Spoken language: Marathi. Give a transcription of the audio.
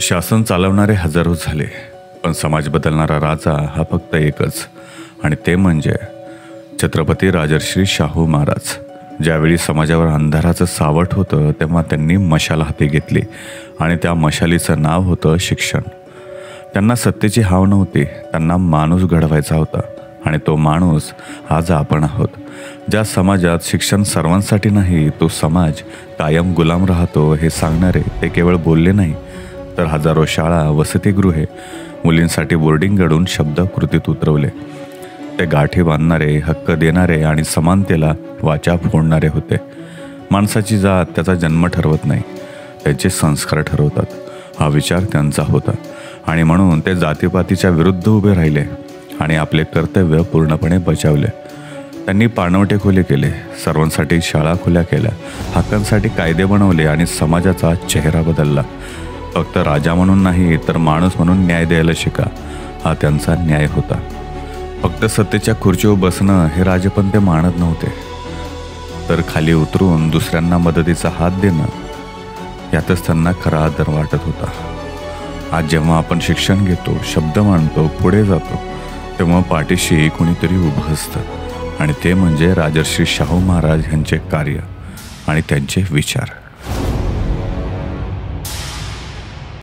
शासन चालवणारे हजारो झाले, पण समाज बदलणारा राजा हा फक्त एकच, आणि ते म्हणजे छत्रपती राजर्षी शाहू महाराज. ज्यावेळी समाजावर अंधाराचं सावट होतं तेव्हा त्यांनी मशाल हाती घेतली, आणि त्या मशालीचं नाव होतं शिक्षण. त्यांना सत्तेची हाव नव्हती, त्यांना माणूस घडवायचा होता, आणि तो माणूस आज आपण आहोत. ज्या समाजात शिक्षण सर्वांसाठी नाही, तो समाज कायम गुलाम राहतो हे सांगणारे ते केवळ बोलले नाही, तर हजारो शाळा, वसतिगृहे, मुलींसाठी बोर्डिंग घडून शब्द कृतीत उतरवले. ते गाठी बांधणारे, हक्क देणारे आणि समानतेला वाचा फोडणारे होते. माणसाची जात त्याचा जन्म ठरवत नाही, त्याचे संस्कार ठरवतात, हा विचार त्यांचा होता. आणि म्हणून ते जातीपातीच्या विरुद्ध उभे राहिले आणि आपले कर्तव्य पूर्णपणे बजावले. त्यांनी पाणवठे खुले केले, सर्वांसाठी शाळा खुल्या केल्या, हक्कांसाठी कायदे बनवले आणि समाजाचा चेहरा बदलला. फक्त राजा म्हणून नाही, तर माणूस म्हणून न्याय द्यायला शिका, हा त्यांचा न्याय होता. फक्त सत्तेच्या खुर्चीवर बसणं हे राजपण ते मानत नव्हते, तर खाली उतरून दुसऱ्यांना मदतीचा हात देणं, यातच त्यांना खरा आदर वाटत होता. आज जेव्हा आपण शिक्षण घेतो, शब्द मांडतो, पुढे जातो, तेव्हा पाठीशी कोणीतरी उभं असतं, आणि ते म्हणजे राजर्षी शाहू महाराज यांचे कार्य आणि त्यांचे विचार.